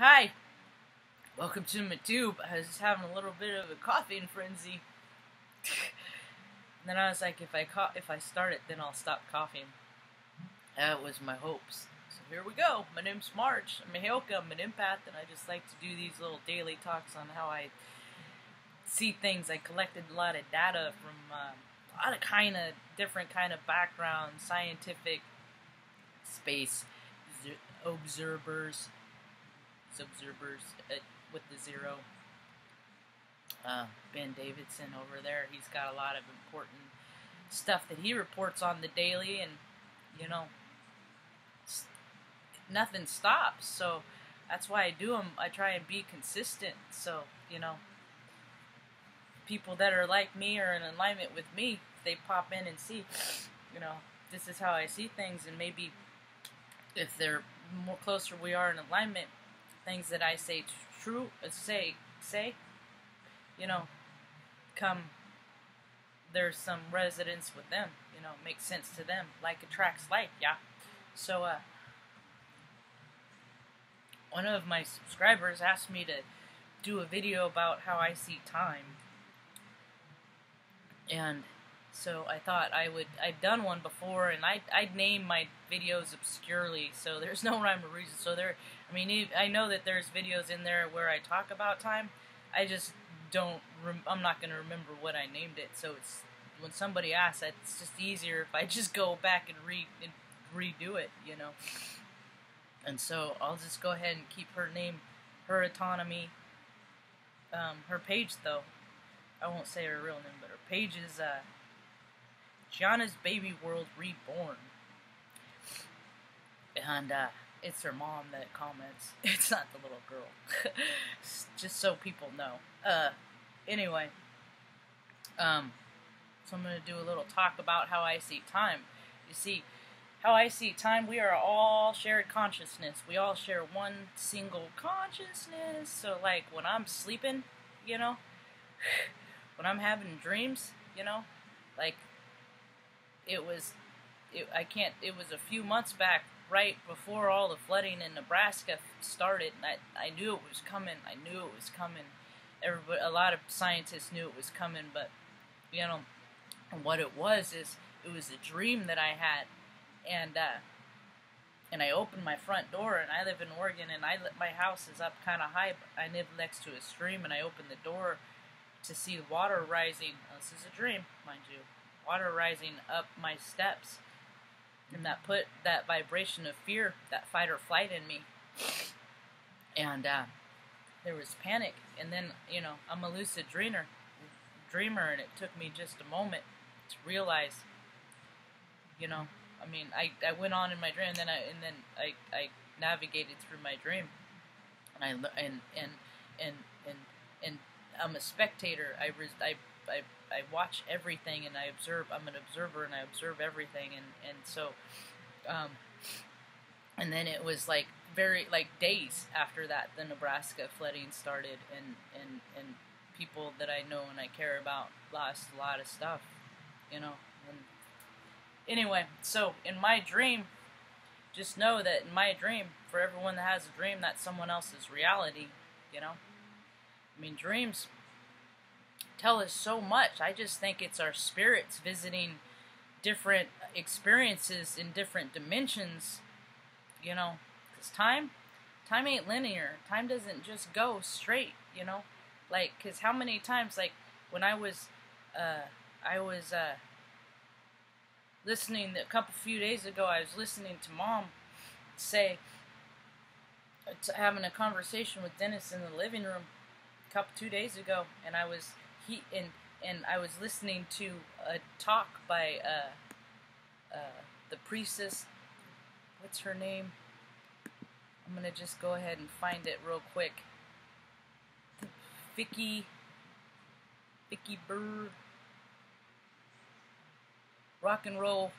Hi, welcome to my tube. I was just having a little bit of a coughing frenzy. And then I was like, if I start it, then I'll stop coughing. That was my hopes. So here we go. My name's Marge. I'm a Hilka. I'm an empath, and I just like to do these little daily talks on how I see things. I collected a lot of data from a lot of different kind of background, scientific, space, observers with the zero. Ben Davidson over there, he's got a lot of important stuff that he reports on the daily, and you know, nothing stops. So that's why I do them. I try and be consistent. So you know, people that are like me or in alignment with me, they pop in and see, you know, this is how I see things, and maybe if they're more closer we are in alignment, things that I say say, you know, there's some resonance with them, you know, makes sense to them, like attracts like, yeah. So, one of my subscribers asked me to do a video about how I see time, and so I thought I'd done one before, and I'd name my videos obscurely, so there's no rhyme or reason. So I know that there's videos in there where I talk about time. I just I'm not going to remember what I named it, so it's, when somebody asks, it's just easier if I just go back and redo it, you know. And so I'll just go ahead and keep her name, her autonomy, her page, though. I won't say her real name, but her page is, Gianna's Baby World Reborn. And, it's her mom that comments. It's not the little girl. Just so people know. Anyway. So I'm going to do a little talk about how I see time. You see, how I see time, we are all shared consciousness. We all share one single consciousness. So, like, when I'm sleeping, you know, when I'm having dreams, you know, like, it was a few months back, right before all the flooding in Nebraska started, and I knew it was coming. A lot of scientists knew it was coming, but, you know, what it was is, it was a dream that I had, and I opened my front door, and I live in Oregon, and my house is up kind of high, but I live next to a stream, and I opened the door to see the water rising. This is a dream, mind you. Water rising up my steps, and that put that vibration of fear, that fight or flight in me, and there was panic. And then, you know, I'm a lucid dreamer, and it took me just a moment to realize, you know, I mean, I went on in my dream, and then I navigated through my dream, and I'm a spectator. I watch everything, and I observe. I'm an observer, and I observe everything, and so, and then it was like days after that, the Nebraska flooding started, and people that I know and I care about lost a lot of stuff, you know. And anyway, so in my dream, just know that in my dream, for everyone that has a dream, that's someone else's reality, you know. I mean, dreams tell us so much. I just think it's our spirits visiting different experiences in different dimensions, you know, because time ain't linear. Time doesn't just go straight, you know, like, because how many times, like, when I was listening, few days ago, I was listening to Mom say, having a conversation with Dennis in the living room 2 days ago, and I was listening to a talk by the priestess. What's her name? I'm gonna just go ahead and find it real quick. Vicky Bird, rock and roll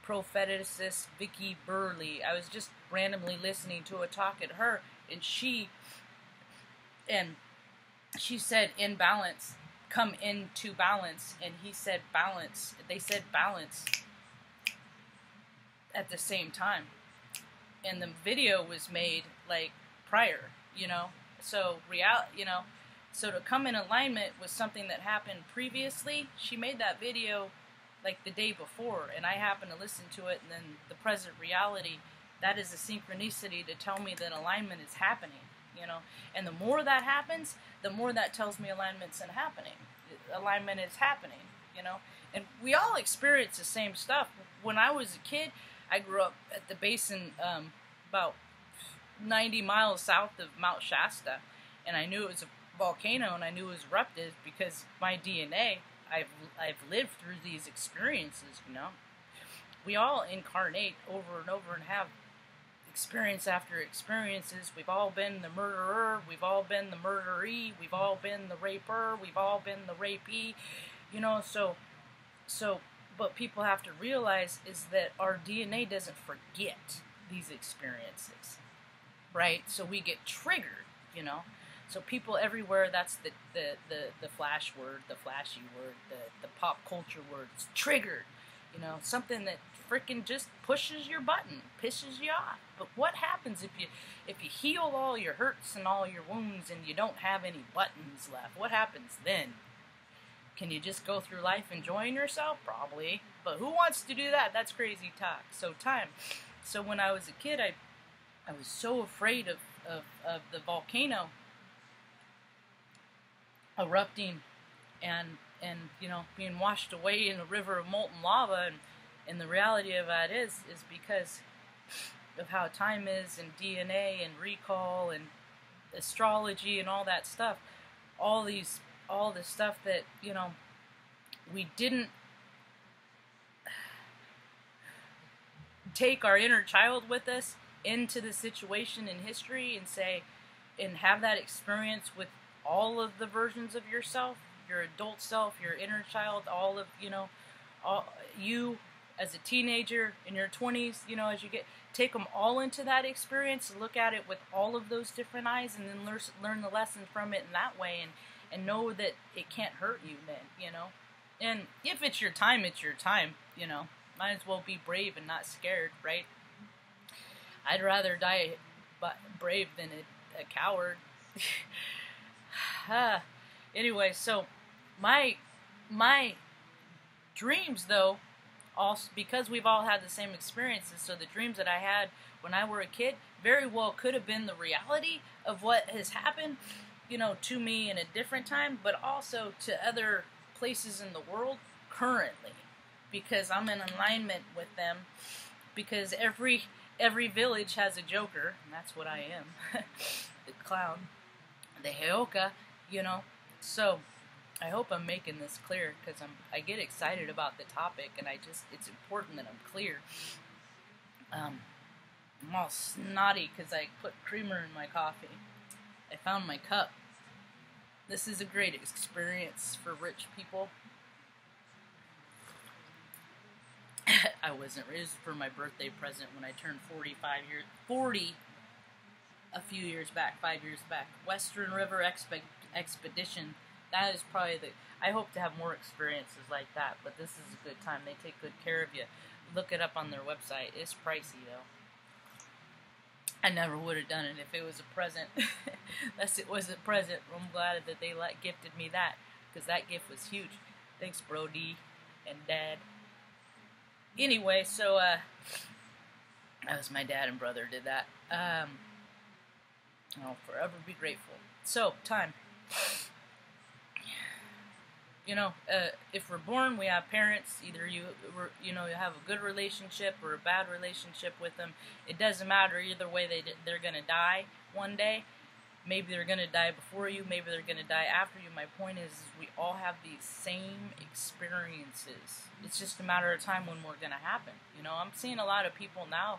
prophetess Vicky Burley. I was just randomly listening to a talk at her, and she said, in balance, come into balance, and he said balance. They said balance at the same time, and the video was made like prior, you know. So so to come in alignment with something that happened previously, she made that video like the day before, and I happened to listen to it, and then the present reality, that is a synchronicity to tell me that alignment is happening, you know. And the more that happens, the more that tells me alignment is happening, you know. And we all experience the same stuff. When I was a kid, I grew up at the basin, about 90 miles south of Mount Shasta, and I knew it was a volcano, and I knew it was erupted because my DNA, I've lived through these experiences, you know. We all incarnate over and over and have experience after experiences. We've all been the murderer, we've all been the murderee, we've all been the raper, we've all been the rapee, you know. So but people have to realize is that our DNA doesn't forget these experiences, right? So we get triggered, you know. So people everywhere, that's the flash word, the flashy word, the pop culture word. It's triggered, you know, something that freaking just pushes your button, pisses you off. But what happens if you heal all your hurts and all your wounds and you don't have any buttons left? What happens then? Can you just go through life enjoying yourself? Probably. But who wants to do that? That's crazy talk. So when I was a kid, I was so afraid of the volcano erupting and you know, being washed away in a river of molten lava, and the reality of that is because of how time is, and DNA and recall and astrology and all that stuff, all the stuff that, you know, we didn't take our inner child with us into the situation in history and say, and have that experience with all of the versions of yourself, your adult self, your inner child, all of, you know, all you as a teenager in your 20s, you know, as you take them all into that experience, look at it with all of those different eyes, and then learn the lesson from it in that way, and know that it can't hurt you then, you know. And if it's your time, you know. Might as well be brave and not scared, right? I'd rather die brave than a coward. Anyway, so my dreams, though, also because we've all had the same experiences, so the dreams that I had when I were a kid very well could have been the reality of what has happened, you know, to me in a different time, but also to other places in the world currently, because I'm in alignment with them, because every village has a joker, and that's what I am. The clown, the heoka, you know. So I hope I'm making this clear, because I get excited about the topic, and it's important that I'm clear. I'm all snotty because I put creamer in my coffee. I found my cup. This is a great experience for rich people. I wasn't raised for my birthday present when I turned 40 a few years back, 5 years back. Western River Expedition. That is probably I hope to have more experiences like that, but this is a good time. They take good care of you. Look it up on their website. It's pricey, though. I never would have done it if it was a present. It was a present. I'm glad that they gifted me that, because that gift was huge. Thanks, Brody and Dad. Anyway, so that was my dad and brother did that. I'll forever be grateful. So, time. You know, if we're born, we have parents. Either you have a good relationship or a bad relationship with them. It doesn't matter either way. They're gonna die one day. Maybe they're gonna die before you. Maybe they're gonna die after you. My point is we all have these same experiences. It's just a matter of time when we're gonna happen. You know, I'm seeing a lot of people now.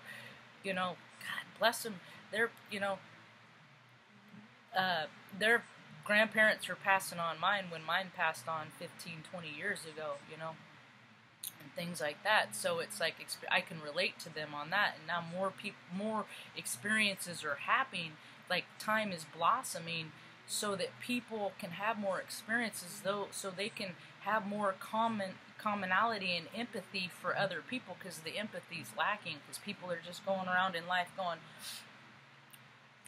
You know, God bless them. They're their grandparents are passing on mine when mine passed on 15, 20 years ago, you know, and things like that. So it's like I can relate to them on that, and now more experiences are happening. Like time is blossoming, so that people can have more experiences, though, so they can have more commonality and empathy for other people, because the empathy is lacking, because people are just going around in life going,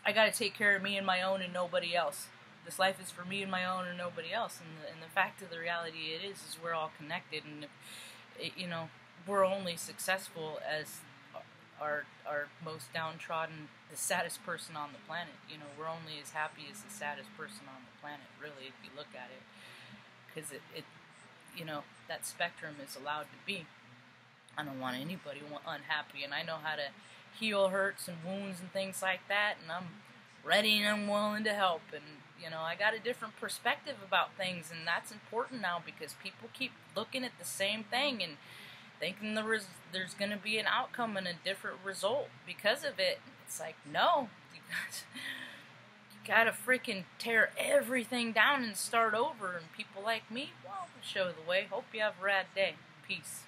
I got to take care of me and my own and nobody else. This life is for me and my own and nobody else. And the fact of the reality is we're all connected. And if, you know, we're only successful as our most downtrodden, the saddest person on the planet. You know, we're only as happy as the saddest person on the planet, really, if you look at it. Because it you know, that spectrum is allowed to be. I don't want anybody unhappy, and I know how to heal hurts and wounds and things like that, and I'm ready and I'm willing to help. And, you know, I got a different perspective about things, and that's important now because people keep looking at the same thing and thinking there's going to be an outcome and a different result because of it. It's like, no, you gotta freaking tear everything down and start over. And people like me, well, show the way. Hope you have a rad day. Peace.